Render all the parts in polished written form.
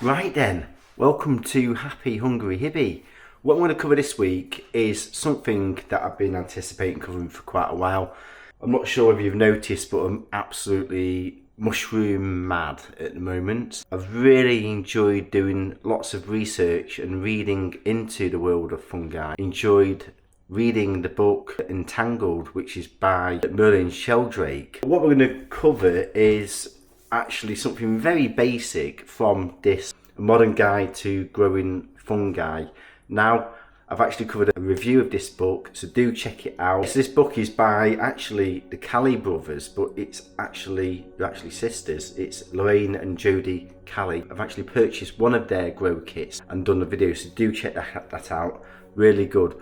Right then, welcome to Happy Hungry Hibby. What I'm going to cover this week is something that I've been anticipating covering for quite a while. I'm not sure if you've noticed, but I'm absolutely mushroom mad at the moment. I've really enjoyed doing lots of research and reading into the world of fungi. Enjoyed reading the book Entangled, which is by Merlin Sheldrake. What we're going to cover is actually something very basic from this modern guide to growing fungi. Now, I've actually covered a review of this book, so do check it out. So this book is by actually the Kelly brothers, but it's actually sisters. It's Lorraine and Jodie Kelly. I've actually purchased one of their grow kits and done a video, so do check that out. Really good.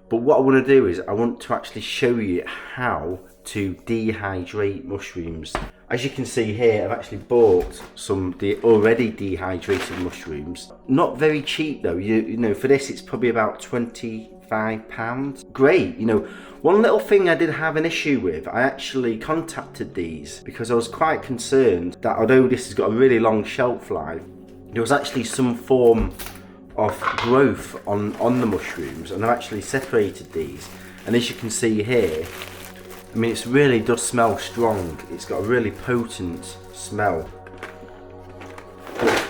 But what I want to do is I want to actually show you how to dehydrate mushrooms. As you can see here, I've actually bought some already dehydrated mushrooms. Not very cheap though. You know, for this it's probably about £25. Great. You know, one little thing I did have an issue with, I actually contacted these because I was quite concerned that although this has got a really long shelf life, there was actually some form of growth on the mushrooms, and I've actually separated these, and as you can see here, I mean, it really does smell strong. It's got a really potent smell.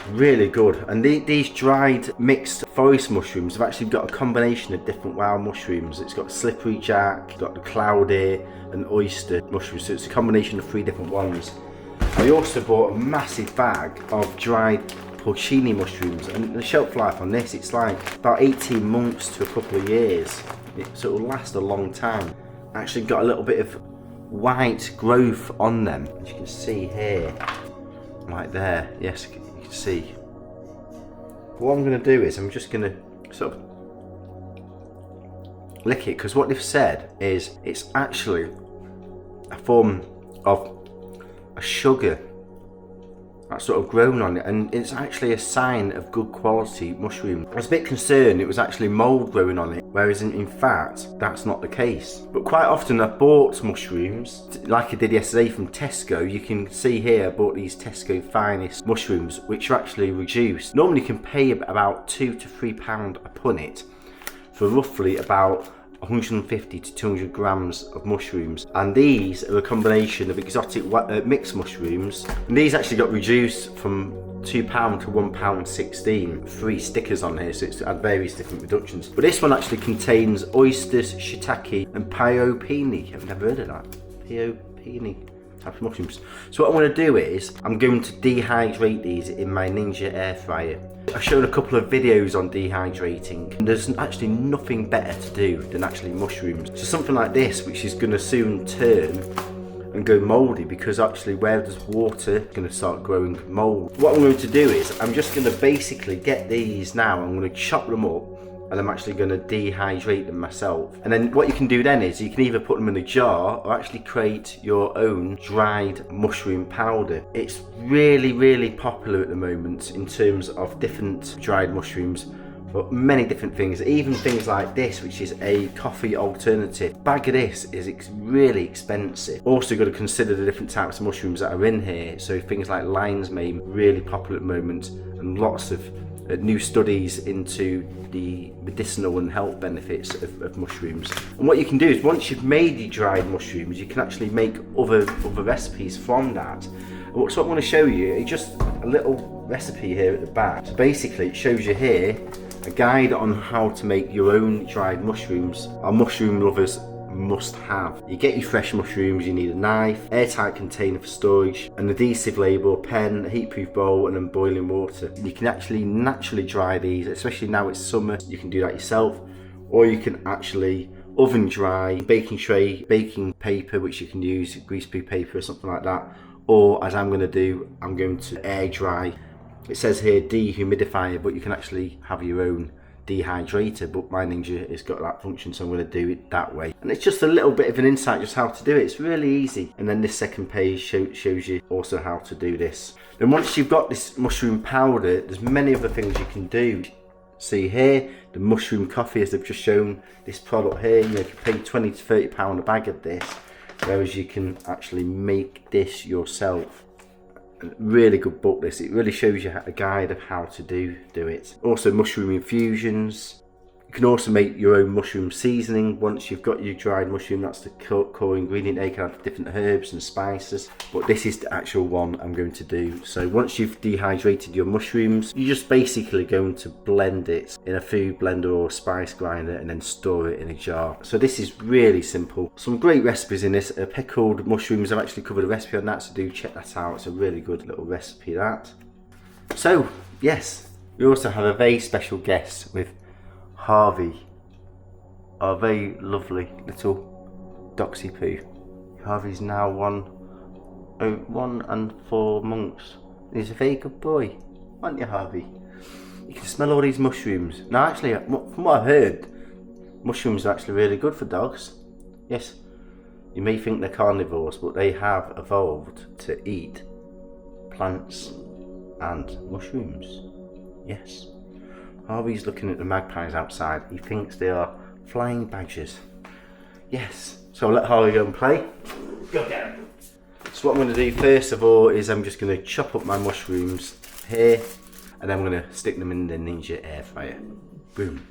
Really good. And these dried mixed forest mushrooms have actually got a combination of different wild mushrooms. It's got slippery jack, got the cloudy and oyster mushrooms, so it's a combination of 3 different ones. I also bought a massive bag of dried porcini mushrooms, and the shelf life on this, it's like about 18 months to a couple of years, so it'll last a long time. Actually got a little bit of white growth on them, as you can see here, right there. Yes, you can see. What I'm going to do is I'm just going to sort of lick it, because what they've said is it's actually a form of a sugar that's sort of grown on it, and it's actually a sign of good quality mushroom. I was a bit concerned it was actually mould growing on it, whereas in fact that's not the case. But quite often I've bought mushrooms, like I did yesterday from Tesco. You can see here I bought these Tesco Finest mushrooms, which are actually reduced. Normally you can pay about £2 to £3 a punnet for roughly about 150 to 200 grams of mushrooms, and these are a combination of exotic mixed mushrooms, and these actually got reduced from £2 to £1.16. 3 stickers on here, so it's had various different reductions, but this one actually contains oysters, shiitake and piopini. I've never heard of that. Piopini type of mushrooms. So what I want to do is I'm going to dehydrate these in my Ninja air fryer. I've shown a couple of videos on dehydrating, and there's actually nothing better to do than actually mushrooms. So something like this, which is going to soon turn and go mouldy, because actually where there's water, it's going to start growing mould. What I'm going to do is I'm just going to basically get these now, I'm going to chop them up, and I'm actually going to dehydrate them myself. And then what you can do then is you can either put them in a jar or actually create your own dried mushroom powder. It's really popular at the moment in terms of different dried mushrooms for many different things, even things like this, which is a coffee alternative. A bag of this is really expensive. Also got to consider the different types of mushrooms that are in here. So things like lion's mane, really popular at the moment, and lots of new studies into the medicinal and health benefits of mushrooms. And what you can do is once you've made your dried mushrooms, you can actually make other recipes from that. So what I want to show you is just a little recipe here at the back. So basically it shows you here a guide on how to make your own dried mushrooms. Our mushroom lovers must have. You get your fresh mushrooms, you need a knife, airtight container for storage, an adhesive label, pen, a heat-proof bowl, and then boiling water. You can actually naturally dry these, especially now it's summer. You can do that yourself, or you can actually oven dry, baking tray, baking paper, which you can use, greaseproof paper or something like that, or as I'm going to do, I'm going to air dry. It says here dehumidifier, but you can actually have your own dehydrator, but my Ninja has got that function, so I'm going to do it that way. And it's just a little bit of an insight just how to do it. It's really easy. And then this second page shows you also how to do this. Then once you've got this mushroom powder, there's many other things you can do. See here, the mushroom coffee, as they've just shown this product here, you know, you can pay £20 to £30 a bag of this, whereas you can actually make this yourself. Really good book this. It really shows you a guide of how to do it. Also mushroom infusions. You can also make your own mushroom seasoning once you've got your dried mushroom. That's the core ingredient. You can have different herbs and spices, but this is the actual one I'm going to do. So once you've dehydrated your mushrooms, you're just basically going to blend it in a food blender or spice grinder and then store it in a jar. So this is really simple. Some great recipes in this. Pickled mushrooms, I've actually covered a recipe on that, so do check that out. It's a really good little recipe, that. So yes, we also have a very special guest with Harvey, our very lovely little Doxy Poo. Harvey's now 1 and 4 months. He's a very good boy, aren't you, Harvey? You can smell all these mushrooms. Now actually, from what I've heard, mushrooms are actually really good for dogs. Yes, you may think they're carnivores, but they have evolved to eat plants and mushrooms. Yes. Harvey's looking at the magpies outside. He thinks they are flying badgers. Yes. So I'll let Harvey go and play. Go get him. So what I'm going to do first of all is I'm just going to chop up my mushrooms here, and then I'm going to stick them in the Ninja air fryer. Boom.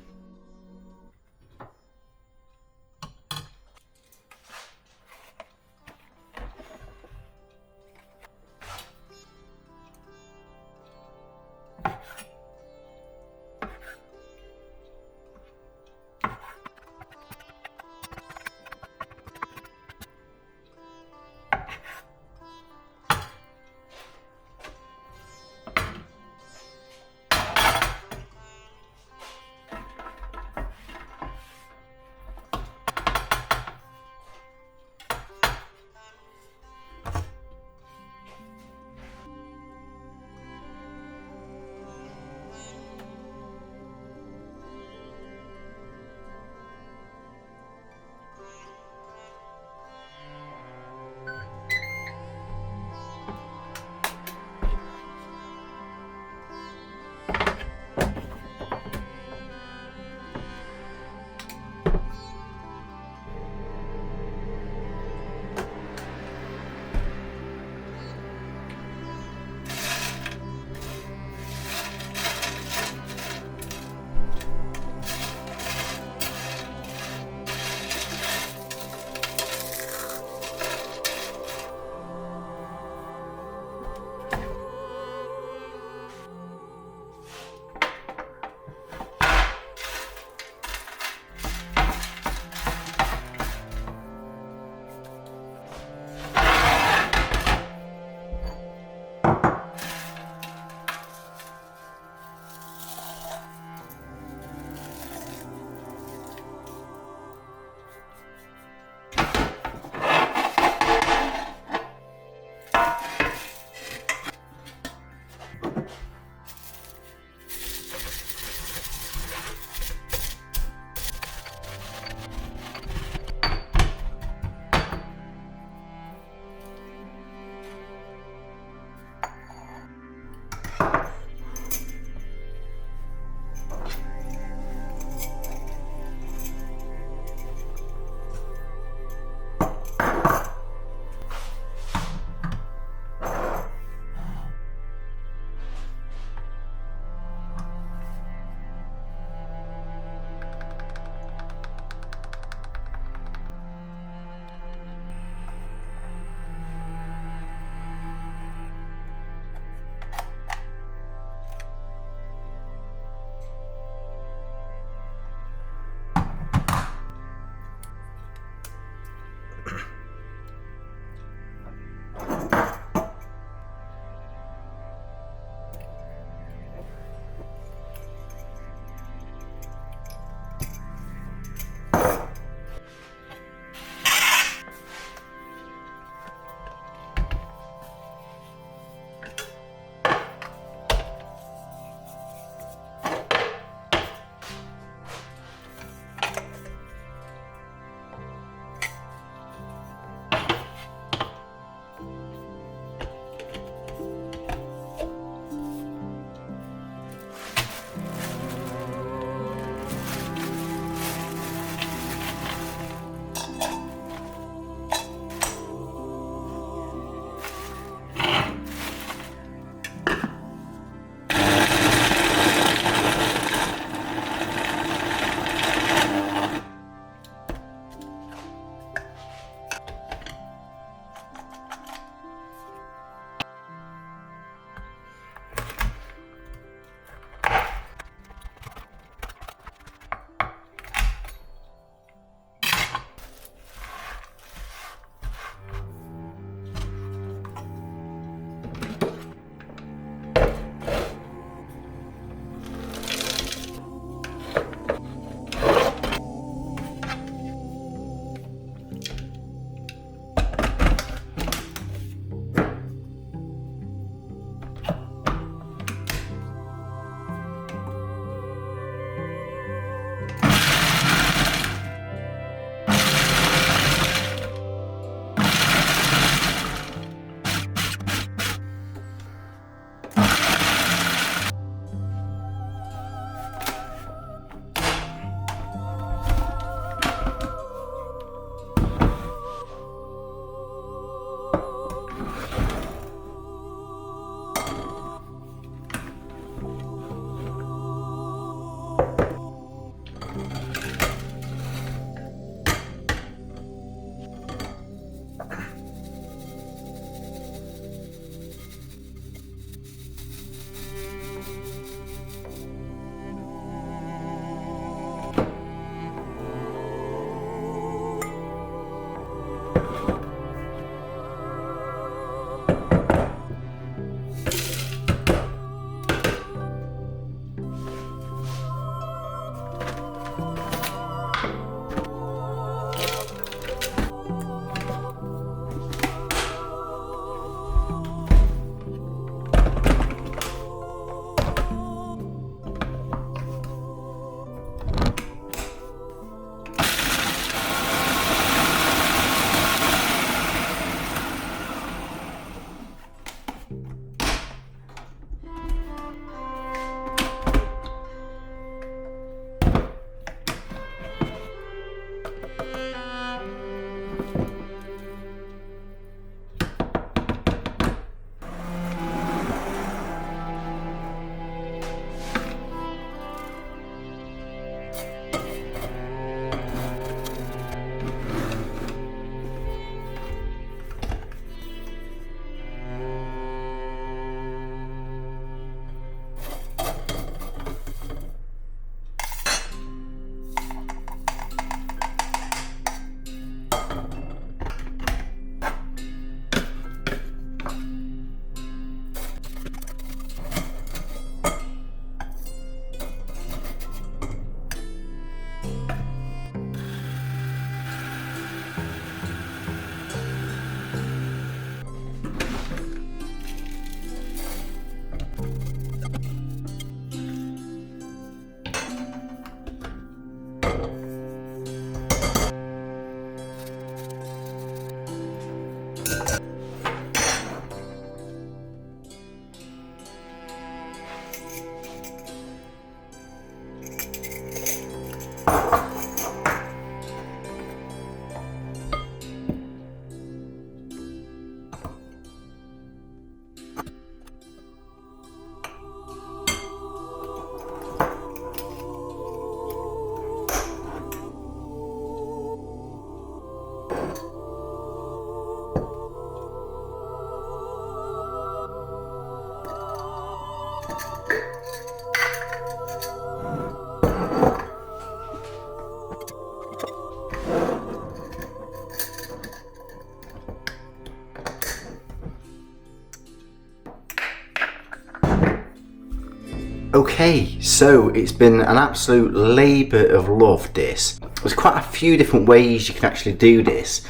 Okay, so it's been an absolute labour of love, this. There's quite a few different ways you can actually do this,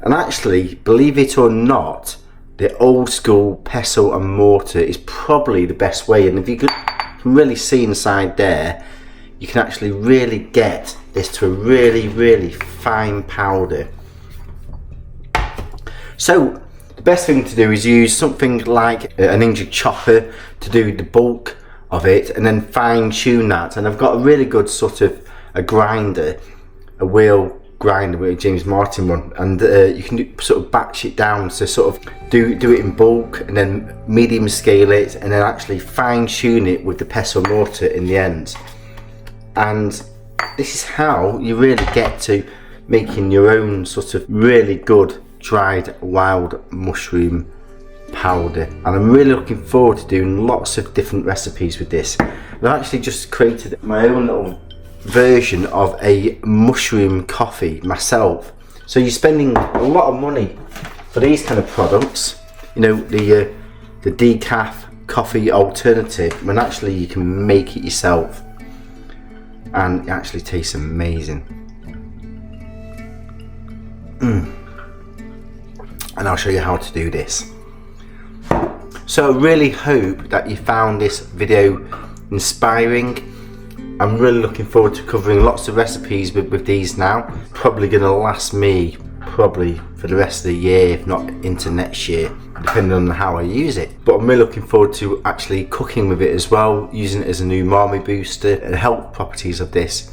and actually, believe it or not, the old school pestle and mortar is probably the best way. And if you can really see inside there, you can actually really get this to a really fine powder. So the best thing to do is use something like an Ninja chopper to do the bulk of it, and then fine tune that. And I've got a really good sort of a grinder, a wheel grinder with a James Martin one, and you can sort of batch it down, so sort of do it in bulk and then medium scale it, and then actually fine tune it with the pestle mortar in the end. And this is how you really get to making your own sort of really good dried wild mushroom powder. And I'm really looking forward to doing lots of different recipes with this. I've actually just created my own little version of a mushroom coffee myself. So you're spending a lot of money for these kind of products, you know, the decaf coffee alternative, when actually you can make it yourself and it actually tastes amazing. And I'll show you how to do this. So I really hope that you found this video inspiring. I'm really looking forward to covering lots of recipes with these now. Probably going to last me probably for the rest of the year, if not into next year, depending on how I use it. But I'm really looking forward to actually cooking with it as well, using it as an umami booster. And the health properties of this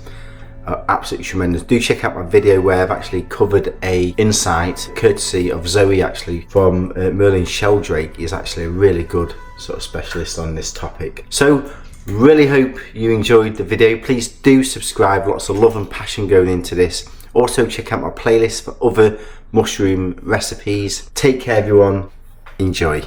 are absolutely tremendous. Do check out my video where I've actually covered a insight courtesy of Zoe, actually from Merlin Sheldrake. Is actually a really good sort of specialist on this topic. So really hope you enjoyed the video. Please do subscribe, lots of love and passion going into this. Also check out my playlist for other mushroom recipes. Take care everyone, enjoy.